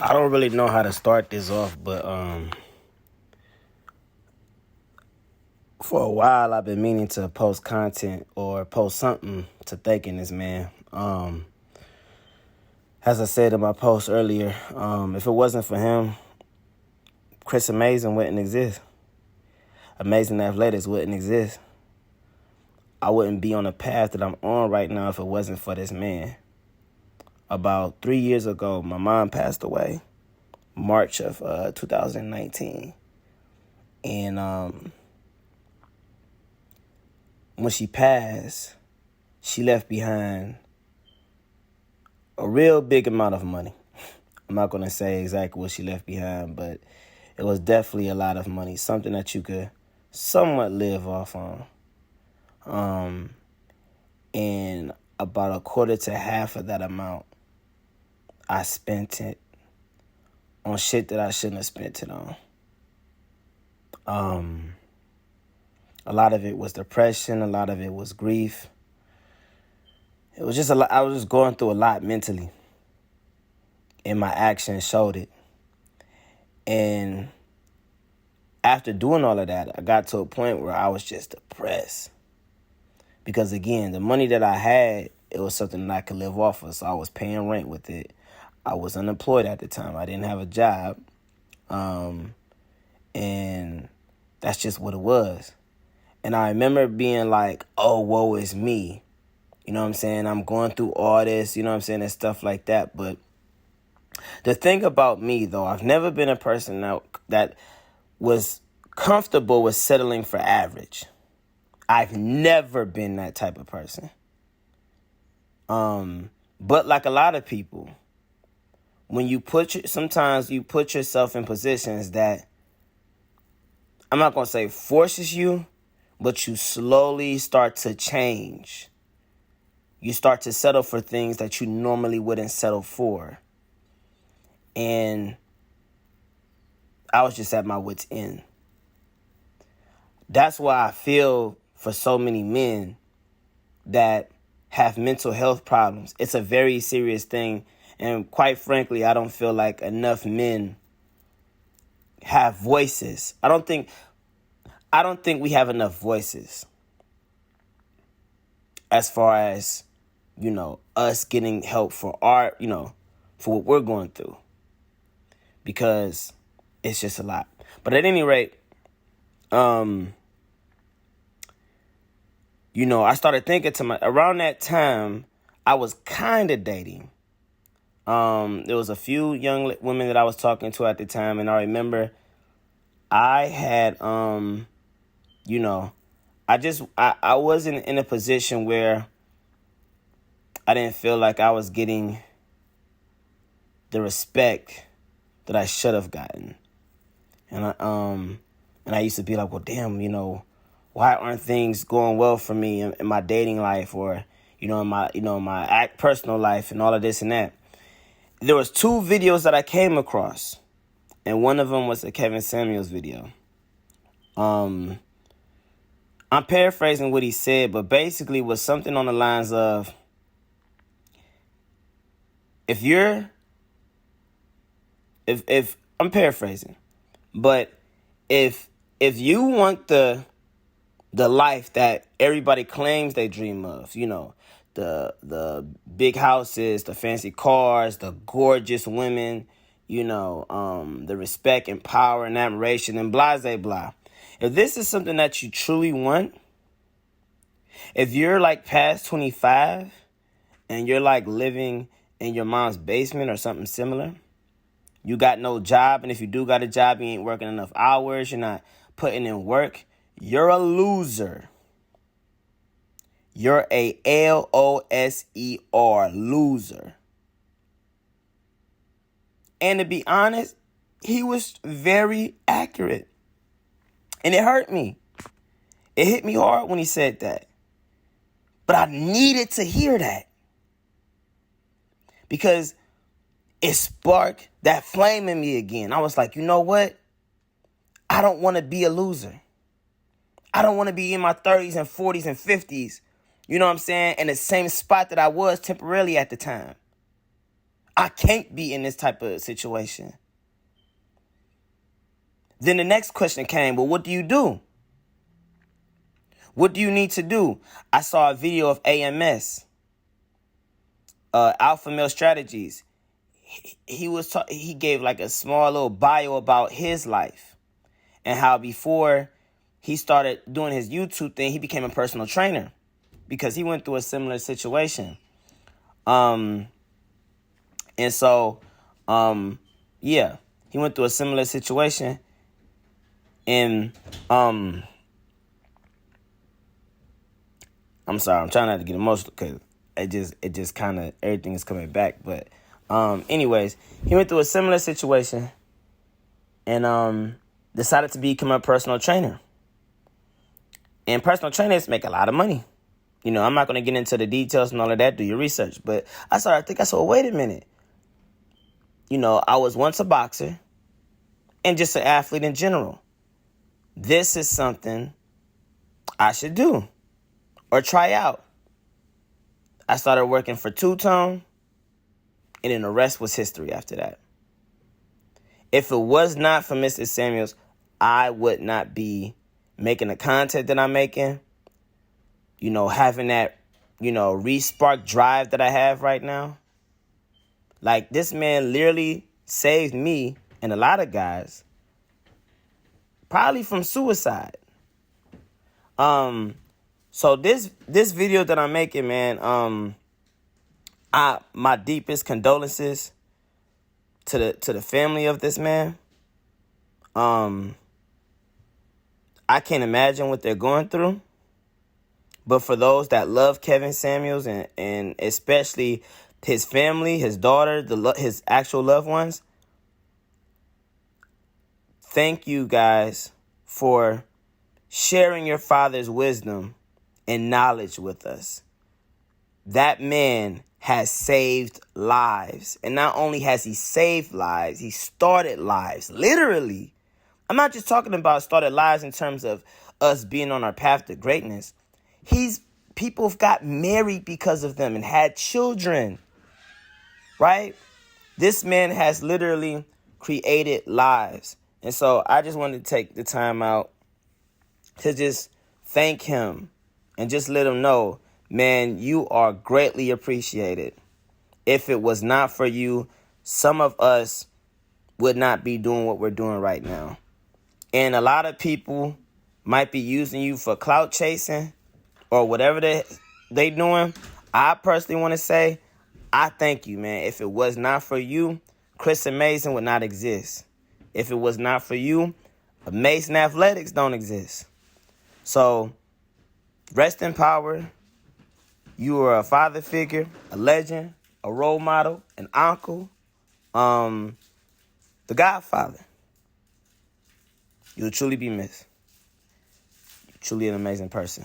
I don't really know how to start this off, but for a while I've been meaning to post content or post something to thanking this man. As I said in my post earlier, if it wasn't for him, Chris Amazing wouldn't exist. Amazing Athletics wouldn't exist. I wouldn't be on the path that I'm on right now if it wasn't for this man. About 3 years ago, my mom passed away, March of 2019. And when she passed, she left behind a real big amount of money. I'm not going to say exactly what she left behind, but it was definitely a lot of money, something that you could somewhat live off on. And about a quarter to half of that amount, I spent it on shit that I shouldn't have spent it on. A lot of it was depression. A lot of it was grief. It was just a lot. I was just going through a lot mentally, and my actions showed it. And after doing all of that, I got to a point where I was just depressed. Because again, the money that I had, it was something that I could live off of. So I was paying rent with it. I was unemployed at the time. I didn't have a job. And that's just what it was. And I remember being like, oh, woe is me. You know what I'm saying? I'm going through all this, you know what I'm saying, and stuff like that. But the thing about me, though, I've never been a person that was comfortable with settling for average. I've never been that type of person. But like a lot of people, when sometimes you put yourself in positions that, I'm not going to say forces you, but you slowly start to change. You start to settle for things that you normally wouldn't settle for. And I was just at my wit's end. That's why I feel for so many men that have mental health problems. It's a very serious thing. And quite frankly, I don't feel like enough men have voices. I don't think we have enough voices as far as, us getting help for for what we're going through. Because it's just a lot. But at any rate, I started thinking around that time, I was kind of dating. There was a few young women that I was talking to at the time, and I remember I had, I wasn't in a position where I didn't feel like I was getting the respect that I should have gotten. And I used to be like, well, damn, why aren't things going well for me in my dating life or, in my personal life and all of this and that. There was 2 videos that I came across, and one of them was a Kevin Samuels video. I'm paraphrasing what he said, but basically it was something on the lines of, if I'm paraphrasing, but if you want the life that everybody claims they dream of, the big houses, the fancy cars, the gorgeous women, the respect and power and admiration and blah, blah, blah. If this is something that you truly want, if you're like past 25 and you're like living in your mom's basement or something similar, you got no job, and if you do got a job, you ain't working enough hours, you're not putting in work, you're a loser. You're a loser, loser. And to be honest, he was very accurate. And it hurt me. It hit me hard when he said that. But I needed to hear that. Because it sparked that flame in me again. I was like, you know what? I don't want to be a loser. I don't want to be in my 30s and 40s and 50s, you know what I'm saying, in the same spot that I was temporarily at the time. I can't be in this type of situation. Then the next question came, well, what do you do? What do you need to do? I saw a video of AMS, Alpha Male Strategies. He gave like a small little bio about his life and how before he started doing his YouTube thing, he became a personal trainer because he went through a similar situation. And so, yeah, he went through a similar situation, and I'm sorry, I'm trying not to get emotional because it just kind of everything is coming back. But anyways, he went through a similar situation and decided to become a personal trainer. And personal trainers make a lot of money. You know, I'm not going to get into the details and all of that. Do your research. But I said, well, wait a minute. You know, I was once a boxer and just an athlete in general. This is something I should do or try out. I started working for Two-Tone, and then the rest was history after that. If it was not for Mr. Samuels, I would not be making the content that I'm making, you know, having that, you know, re-spark drive that I have right now. Like, this man literally saved me and a lot of guys probably from suicide. So this video that I'm making, man, my deepest condolences to the family of this man. I can't imagine what they're going through. But for those that love Kevin Samuels and especially his family, his daughter, his actual loved ones, thank you guys for sharing your father's wisdom and knowledge with us. That man has saved lives. And not only has he saved lives, he started lives, literally. I'm not just talking about started lives in terms of us being on our path to greatness. People have got married because of them and had children, right? This man has literally created lives. And so I just wanted to take the time out to just thank him and just let him know, man, you are greatly appreciated. If it was not for you, some of us would not be doing what we're doing right now. And a lot of people might be using you for clout chasing or whatever they doing. I personally want to say, I thank you, man. If it was not for you, Chris Amazing would not exist. If it was not for you, Amazing Athletics don't exist. So, rest in power. You are a father figure, a legend, a role model, an uncle, the Godfather. You'll truly be missed. You're truly an amazing person.